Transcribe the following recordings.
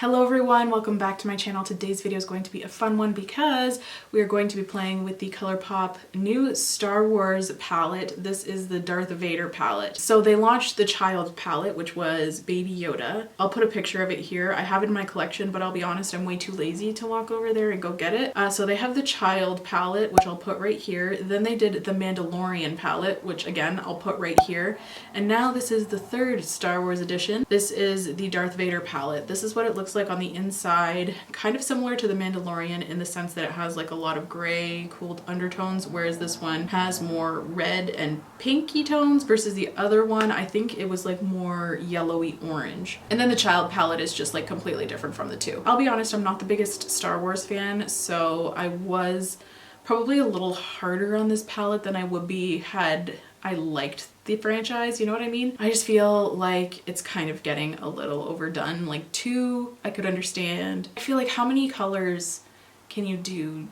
Hello everyone, welcome back to my channel. Today's video is going to be a fun one because we are going to be playing with the ColourPop new Star Wars palette. This is the Darth Vader palette. So they launched the child palette, which was Baby Yoda. I'll put a picture of it here. I have it in my collection, but I'll be honest, I'm way too lazy to walk over there and go get it. So they have the child palette, which I'll put right here. Then they did the Mandalorian palette, which again, I'll put right here. And now this is the third Star Wars edition. This is the Darth Vader palette. This is what it looks like on the inside, kind of similar to the Mandalorian in the sense that it has like a lot of gray cool undertones, whereas this one has more red and pinky tones versus the other one I think it was like more yellowy orange. And then the child palette is just like completely different from the two. I'll be honest, I'm not the biggest Star Wars fan, so I was probably a little harder on this palette than I would be had I liked the franchise, you know what I mean? I just feel like it's kind of getting a little overdone. Like 2, I could understand. I feel like how many colors can you do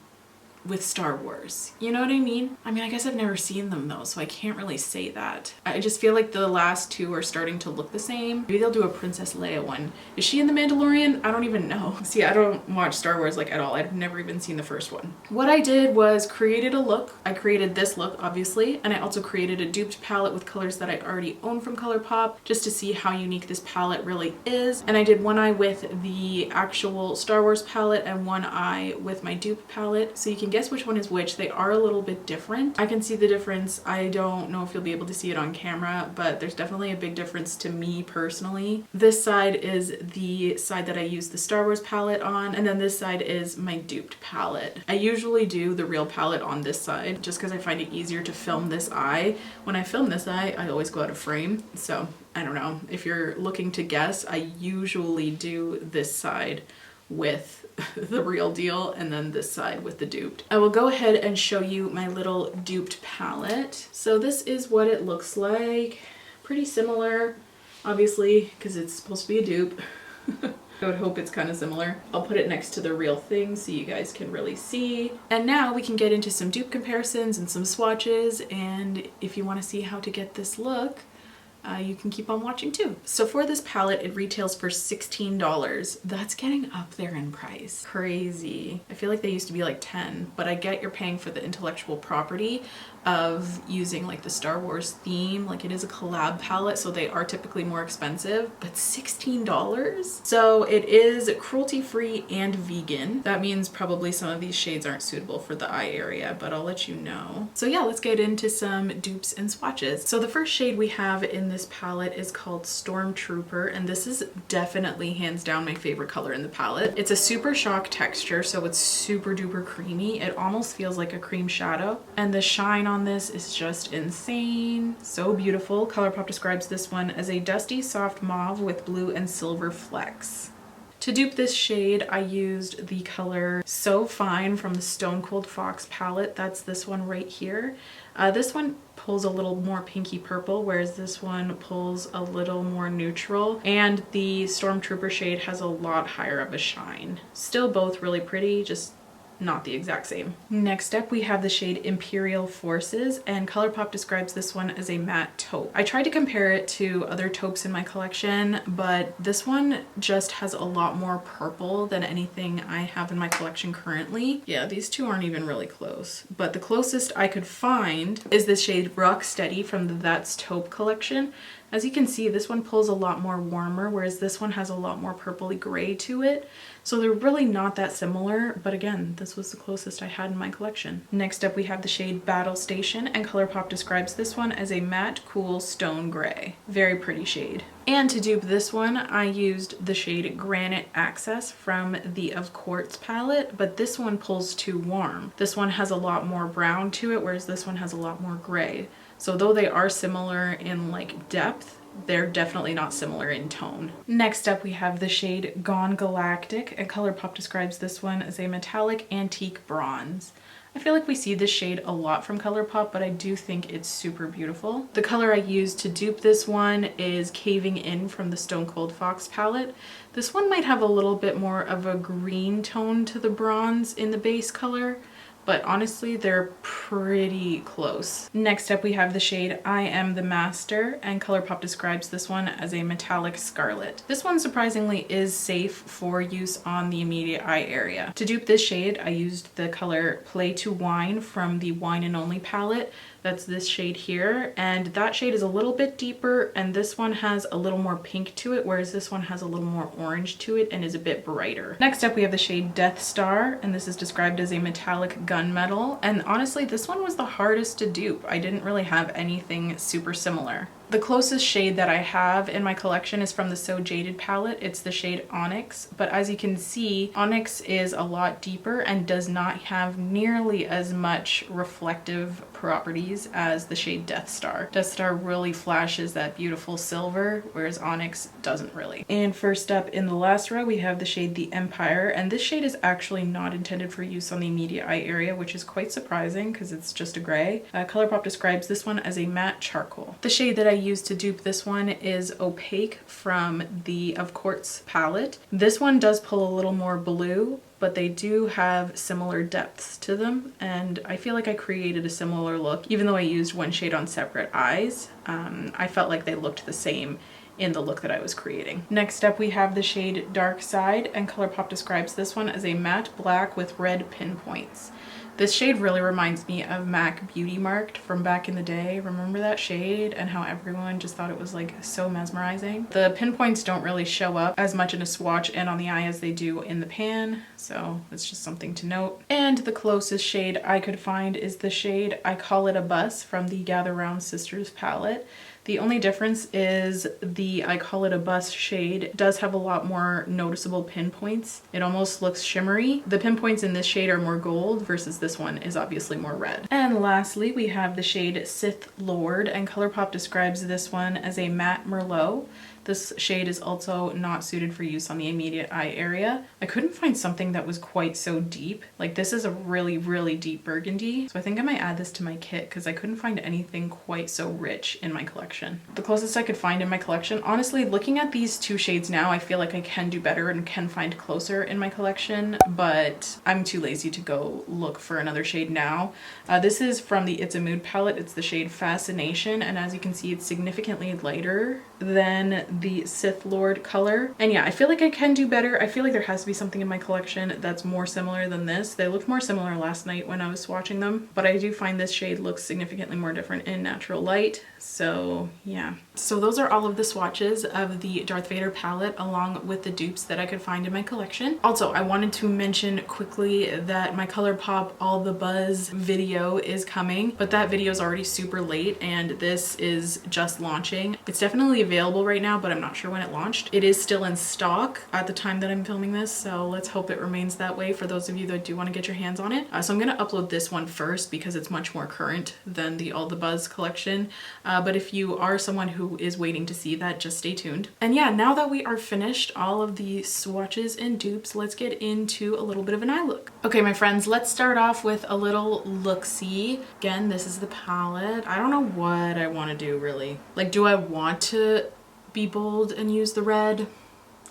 with Star Wars? You know what I mean? I mean, I guess I've never seen them though, so I can't really say that. I just feel like the last 2 are starting to look the same. Maybe they'll do a Princess Leia one. Is she in the Mandalorian? I don't even know. See, I don't watch Star Wars like at all. I've never even seen the first one. What I did was created a look. I created this look, obviously, and I also created a duped palette with colors that I already own from ColourPop just to see how unique this palette really is. And I did one eye with the actual Star Wars palette and one eye with my dupe palette, so you can guess which one is which. They are a little bit different. I can see the difference. I don't know if you'll be able to see it on camera, but there's definitely a big difference to me personally. This side is the side that I use the Star Wars palette on, and then this side is my duped palette. I usually do the real palette on this side just because I find it easier to film this eye. When I film this eye, I always go out of frame, so I don't know. If you're looking to guess, I usually do this side with the real deal and then this side with the duped. I will go ahead and show you my little duped palette. So this is what it looks like. Pretty similar, obviously, because it's supposed to be a dupe. I would hope it's kind of similar. I'll put it next to the real thing so you guys can really see. And now we can get into some dupe comparisons and some swatches, and if you want to see how to get this look, you can keep on watching too. So for this palette, it retails for $16. That's getting up there in price. Crazy. I feel like they used to be like 10, but I get you're paying for the intellectual property of using like the Star Wars theme. Like it is a collab palette, so they are typically more expensive, but $16? So it is cruelty-free and vegan. That means probably some of these shades aren't suitable for the eye area, but I'll let you know. So yeah, let's get into some dupes and swatches. So the first shade we have in this palette is called Stormtrooper, and this is definitely hands down my favorite color in the palette. It's a super shock texture, so it's super duper creamy. It almost feels like a cream shadow, and the shine on this is just insane. So beautiful. ColourPop describes this one as a dusty soft mauve with blue and silver flecks. To dupe this shade, I used the color So Fine from the Stone Cold Fox palette. That's this one right here. This one pulls a little more pinky purple, whereas this one pulls a little more neutral. And the Stormtrooper shade has a lot higher of a shine. Still both really pretty, just not the exact same. Next up we have the shade Imperial Forces, and ColourPop describes this one as a matte taupe. I tried to compare it to other taupes in my collection, but this one just has a lot more purple than anything I have in my collection currently. Yeah, these two aren't even really close, but the closest I could find is this shade Rock Steady from the That's Taupe collection. As you can see, this one pulls a lot more warmer, whereas this one has a lot more purpley gray to it. So they're really not that similar, but again, this was the closest I had in my collection. Next up we have the shade Battle Station, and ColourPop describes this one as a matte, cool stone gray. Very pretty shade. And to dupe this one, I used the shade Granite Access from the Of Quartz palette, but this one pulls too warm. This one has a lot more brown to it, whereas this one has a lot more gray. So though they are similar in like depth, they're definitely not similar in tone. Next up we have the shade Gone Galactic, and ColourPop describes this one as a metallic antique bronze. I feel like we see this shade a lot from ColourPop, but I do think it's super beautiful. The color I used to dupe this one is Caving In from the Stone Cold Fox palette. This one might have a little bit more of a green tone to the bronze in the base color, but honestly they're pretty close. Next up we have the shade I Am the Master, and ColourPop describes this one as a metallic scarlet. This one surprisingly is safe for use on the immediate eye area. To dupe this shade I used the color Play to Wine from the Wine and Only palette. That's this shade here, and that shade is a little bit deeper, and this one has a little more pink to it, whereas this one has a little more orange to it and is a bit brighter. Next up we have the shade Death Star, and this is described as a metallic gunmetal, and honestly this one was the hardest to dupe. I didn't really have anything super similar. The closest shade that I have in my collection is from the So Jaded palette. It's the shade Onyx, but as you can see, Onyx is a lot deeper and does not have nearly as much reflective properties as the shade Death Star. Death Star really flashes that beautiful silver, whereas Onyx doesn't really. And first up in the last row, we have the shade The Empire, and this shade is actually not intended for use on the immediate eye area, which is quite surprising because it's just a gray. ColourPop describes this one as a matte charcoal. The shade that I used to dupe this one is Opaque from the Of Quartz palette. This one does pull a little more blue, but they do have similar depths to them, and I feel like I created a similar look. Even though I used one shade on separate eyes, I felt like they looked the same in the look that I was creating. Next up we have the shade Dark Side, and ColourPop describes this one as a matte black with red pinpoints. This shade really reminds me of MAC Beauty Marked from back in the day. Remember that shade and how everyone just thought it was like so mesmerizing? The pinpoints don't really show up as much in a swatch and on the eye as they do in the pan, so that's just something to note. And the closest shade I could find is the shade I Call It a Bus from the Gather Round Sisters palette. The only difference is the I Call It a Bus shade does have a lot more noticeable pinpoints. It almost looks shimmery. The pinpoints in this shade are more gold versus this one is obviously more red. And lastly, we have the shade Sith Lord, and ColourPop describes this one as a matte Merlot. This shade is also not suited for use on the immediate eye area. I couldn't find something that was quite so deep. Like, this is a really, really deep burgundy. So I think I might add this to my kit because I couldn't find anything quite so rich in my collection. The closest I could find in my collection, honestly, looking at these two shades now, I feel like I can do better and can find closer in my collection, but I'm too lazy to go look for another shade now. This is from the It's a Mood palette. It's the shade Fascination, and as you can see, it's significantly lighter than the Sith Lord color. And yeah, I feel like I can do better. I feel like there has to be something in my collection that's more similar than this. They looked more similar last night when I was swatching them, but I do find this shade looks significantly more different in natural light. So yeah. So those are all of the swatches of the Darth Vader palette along with the dupes that I could find in my collection. Also, I wanted to mention quickly that my ColourPop All the Buzz video is coming, but that video is already super late and this is just launching. It's definitely available right now, but I'm not sure when it launched. It is still in stock at the time that I'm filming this, so let's hope it remains that way for those of you that do want to get your hands on it. So I'm going to upload this one first because it's much more current than the All the Buzz collection, but if you are someone who is waiting to see that, just stay tuned. And yeah, now that we are finished all of the swatches and dupes, let's get into a little bit of an eye look. Okay, my friends, let's start off with a little look-see. Again, this is the palette. I don't know what I want to do really. Like, do I want to be bold and use the red?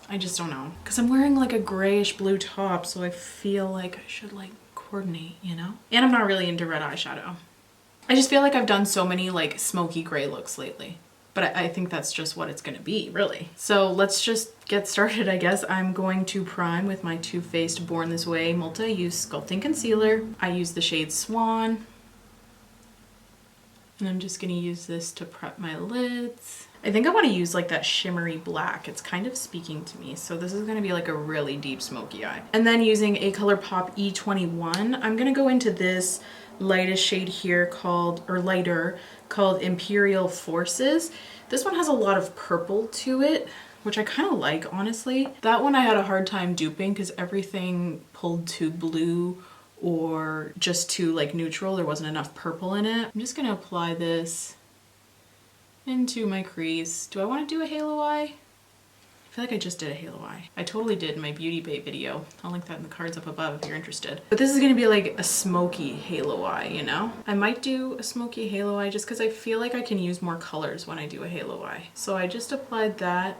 I just don't know. Because I'm wearing like a grayish blue top, so I feel like I should like coordinate, you know? And I'm not really into red eyeshadow. I just feel like I've done so many like smoky gray looks lately. But I think that's just what it's gonna be, really. So let's just get started, I guess. I'm going to prime with my Too Faced Born This Way multi-use sculpting concealer. I use the shade Swan. And I'm just gonna use this to prep my lids. I think I want to use like that shimmery black. It's kind of speaking to me. So this is going to be like a really deep smoky eye. And then using a ColourPop E21, I'm going to go into this lightest shade here called Imperial Forces. This one has a lot of purple to it, which I kind of like, honestly. That one I had a hard time duping because everything pulled to blue or just too like neutral. There wasn't enough purple in it. I'm just going to apply this into my crease. Do I want to do a halo eye? I feel like I just did a halo eye. I totally did in my Beauty Bae video. I'll link that in the cards up above if you're interested. But this is gonna be like a smoky halo eye, you know? I might do a smoky halo eye just because I feel like I can use more colors when I do a halo eye. So I just applied that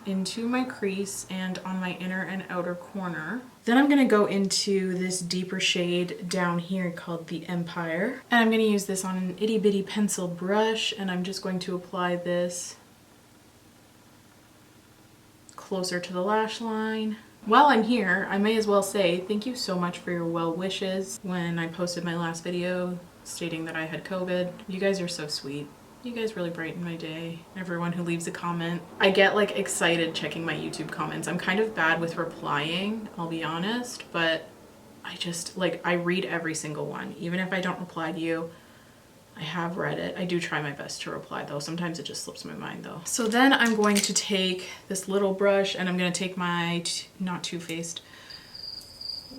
into my crease and on my inner and outer corner. Then I'm gonna go into this deeper shade down here called the Empire. And I'm gonna use this on an itty bitty pencil brush, and I'm just going to apply this closer to the lash line. While I'm here, I may as well say thank you so much for your well wishes when I posted my last video stating that I had COVID. You guys are so sweet. You guys really brighten my day. Everyone who leaves a comment. I get like excited checking my YouTube comments. I'm kind of bad with replying, I'll be honest, but I just like, I read every single one. Even if I don't reply to you, I have read it. I do try my best to reply though. Sometimes it just slips my mind though. So then I'm going to take this little brush and I'm going to take my, not Too Faced,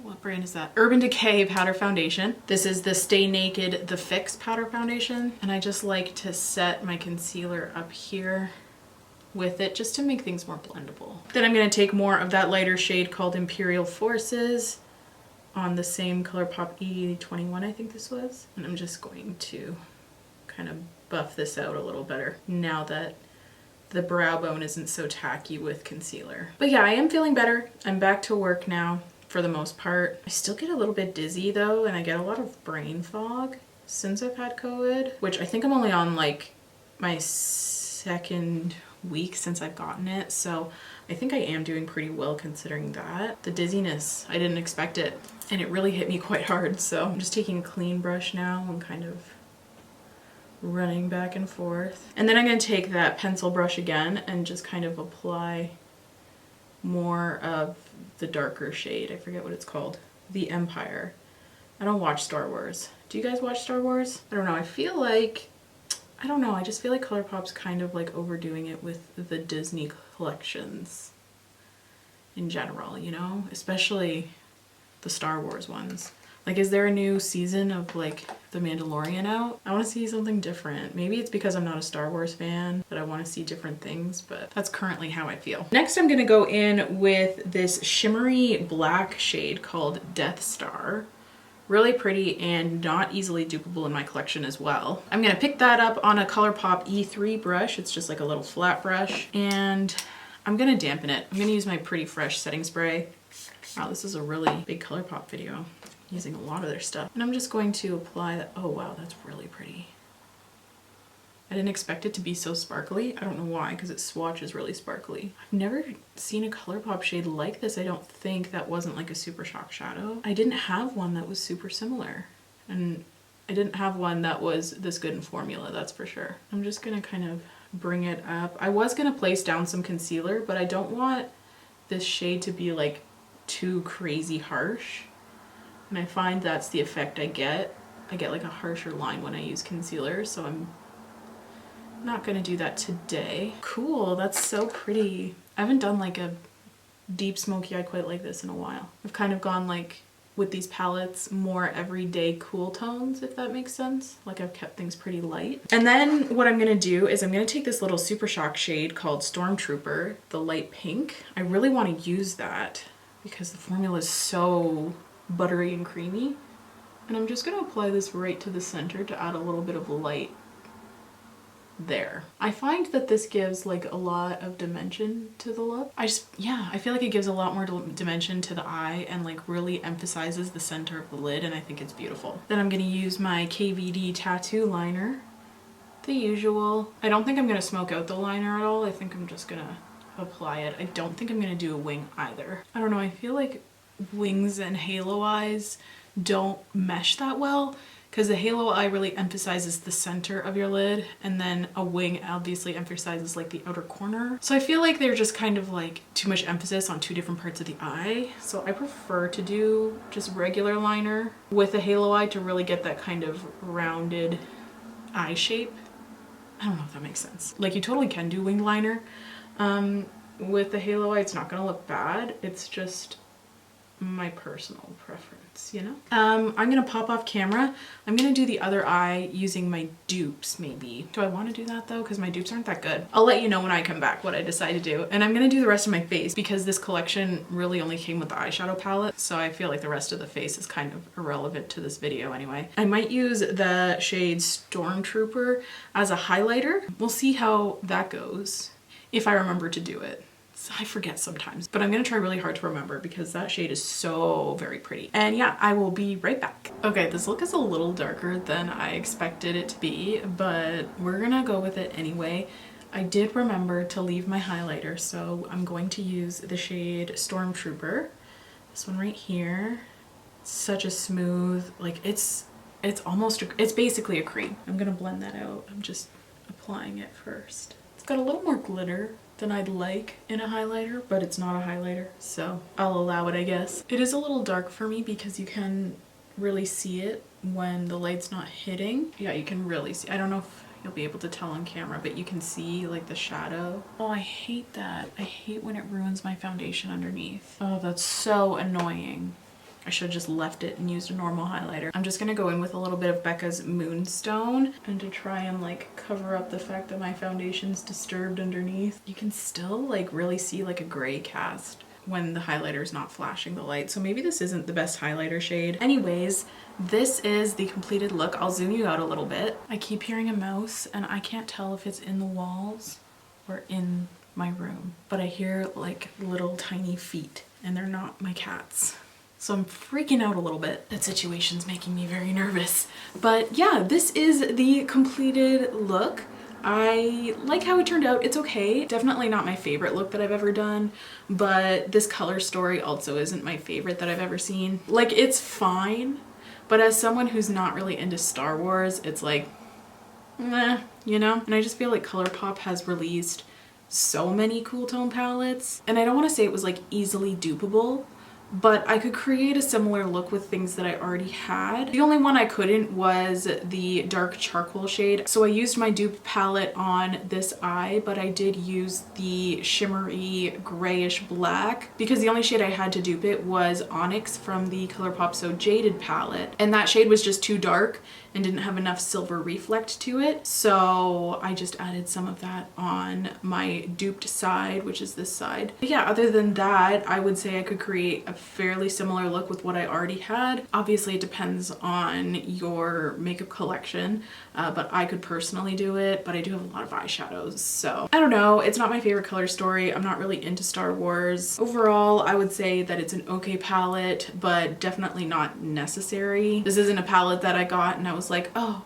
what brand is that? Urban Decay powder foundation. This is the Stay Naked The Fix powder foundation. And I just like to set my concealer up here with it just to make things more blendable. Then I'm going to take more of that lighter shade called Imperial Forces on the same ColourPop E21, I think this was. And I'm just going to kind of buff this out a little better now that the brow bone isn't so tacky with concealer. But yeah, I am feeling better. I'm back to work now. For the most part. I still get a little bit dizzy though, and I get a lot of brain fog since I've had COVID, which I think I'm only on like my second week since I've gotten it, so I think I am doing pretty well considering that. The dizziness, I didn't expect it, and it really hit me quite hard, so I'm just taking a clean brush now and kind of running back and forth. And then I'm going to take that pencil brush again and just kind of apply more of the darker shade. I forget what it's called. The Empire. I don't watch Star Wars. Do you guys watch Star Wars? I don't know. I feel like, I don't know. I just feel like ColourPop's kind of like overdoing it with the Disney collections in general, you know? Especially the Star Wars ones. Like, is there a new season of like The Mandalorian out? I want to see something different. Maybe it's because I'm not a Star Wars fan that I want to see different things, but that's currently how I feel. Next, I'm going to go in with this shimmery black shade called Death Star. Really pretty and not easily dupeable in my collection as well. I'm going to pick that up on a ColourPop E3 brush. It's just like a little flat brush, and I'm going to dampen it. I'm going to use my Pretty Fresh setting spray. Wow, this is a really big ColourPop video. Using a lot of their stuff. And I'm just going to apply that. Oh wow, that's really pretty. I didn't expect it to be so sparkly. I don't know why, because its swatch is really sparkly. I've never seen a ColourPop shade like this. I don't think that wasn't like a Super Shock shadow. I didn't have one that was super similar. And I didn't have one that was this good in formula, that's for sure. I'm just gonna kind of bring it up. I was gonna place down some concealer, but I don't want this shade to be like too crazy harsh. And I find that's the effect I get. I get like a harsher line when I use concealer, so I'm not gonna do that today. Cool, that's so pretty. I haven't done like a deep smoky eye quite like this in a while. I've kind of gone like, with these palettes, more everyday cool tones, if that makes sense. Like I've kept things pretty light. And then what I'm gonna do is I'm gonna take this little Super Shock shade called Stormtrooper, the light pink. I really wanna use that because the formula is so buttery and creamy. And I'm just gonna apply this right to the center to add a little bit of light there. I find that this gives like a lot of dimension to the look. I feel like it gives a lot more dimension to the eye and like really emphasizes the center of the lid, and I think it's beautiful. Then I'm gonna use my KVD tattoo liner, the usual. I don't think I'm gonna smoke out the liner at all. I think I'm just gonna apply it. I don't think I'm gonna do a wing either. I don't know, I feel like wings and halo eyes don't mesh that well, because the halo eye really emphasizes the center of your lid, and then a wing obviously emphasizes like the outer corner. So I feel like they're just kind of like too much emphasis on two different parts of the eye. So I prefer to do just regular liner with a halo eye to really get that kind of rounded eye shape. I don't know if that makes sense. Like, you totally can do wing liner with the halo eye. It's not gonna look bad. It's just my personal preference, you know? I'm gonna pop off camera. I'm gonna do the other eye using my dupes, maybe. Do I want to do that though? Because my dupes aren't that good. I'll let you know when I come back what I decide to do. And I'm gonna do the rest of my face because this collection really only came with the eyeshadow palette, so I feel like the rest of the face is kind of irrelevant to this video anyway. I might use the shade Stormtrooper as a highlighter. We'll see how that goes, if I remember to do it. I forget sometimes, but I'm gonna try really hard to remember because that shade is so very pretty. And yeah, I will be right back. Okay, this look is a little darker than I expected it to be, but we're gonna go with it anyway. I did remember to leave my highlighter, so I'm going to use the shade Stormtrooper. This one right here. It's such a smooth, like it's basically a cream. I'm gonna blend that out. I'm just applying it first. It's got a little more glitter than I'd like in a highlighter, but it's not a highlighter, so I'll allow it, I guess. It is a little dark for me because you can really see it when the light's not hitting. Yeah, you can really see. I don't know if you'll be able to tell on camera, but you can see like the shadow. Oh, I hate that. I hate when it ruins my foundation underneath. Oh, that's so annoying. I should have just left it and used a normal highlighter. I'm just gonna go in with a little bit of Becca's Moonstone and to try and like cover up the fact that my foundation's disturbed underneath. You can still like really see like a gray cast when the highlighter's not flashing the light. So maybe this isn't the best highlighter shade. Anyways, this is the completed look. I'll zoom you out a little bit. I keep hearing a mouse and I can't tell if it's in the walls or in my room, but I hear like little tiny feet and they're not my cats. So I'm freaking out a little bit. That situation's making me very nervous. But yeah, this is the completed look. I like how it turned out. It's okay. Definitely not my favorite look that I've ever done, but this color story also isn't my favorite that I've ever seen. Like, it's fine, but as someone who's not really into Star Wars, it's like, meh, you know? And I just feel like ColourPop has released so many cool tone palettes, and I don't want to say it was like easily dupeable, but I could create a similar look with things that I already had. The only one I couldn't was the dark charcoal shade. So I used my dupe palette on this eye, but I did use the shimmery grayish black because the only shade I had to dupe it was Onyx from the ColourPop So Jaded palette. And that shade was just too dark and didn't have enough silver reflect to it. So I just added some of that on my duped side, which is this side. But yeah, other than that, I would say I could create a fairly similar look with what I already had. Obviously it depends on your makeup collection, but I could personally do it, but I do have a lot of eyeshadows. So I don't know, it's not my favorite color story. I'm not really into Star Wars. Overall, I would say that it's an okay palette, but definitely not necessary. This isn't a palette that I got and I was like, oh,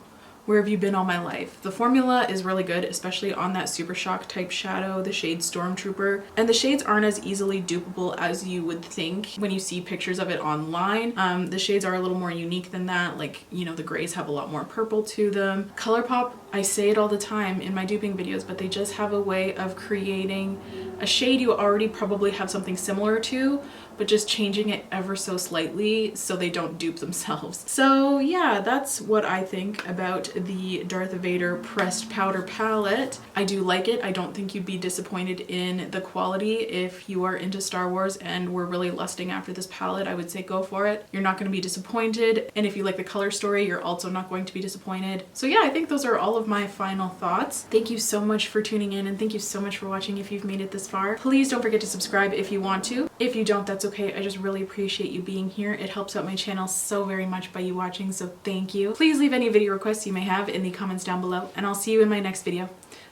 where have you been all my life? The formula is really good, especially on that Super Shock type shadow, the shade Stormtrooper. And the shades aren't as easily dupeable as you would think when you see pictures of it online. The shades are a little more unique than that. Like, you know, the grays have a lot more purple to them. ColourPop, I say it all the time in my duping videos, but they just have a way of creating a shade you already probably have something similar to, but just changing it ever so slightly so they don't dupe themselves. So yeah, that's what I think about the Darth Vader pressed powder palette. I do like it. I don't think you'd be disappointed in the quality. If you are into Star Wars and were really lusting after this palette, I would say go for it. You're not going to be disappointed. And if you like the color story, you're also not going to be disappointed. So yeah, I think those are all of my final thoughts. Thank you so much for tuning in and thank you so much for watching if you've made it this far. Please don't forget to subscribe if you want to. If you don't, that's okay. I just really appreciate you being here. It helps out my channel so very much by you watching, so thank you. Please leave any video requests you may have in the comments down below, and I'll see you in my next video.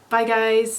Bye guys!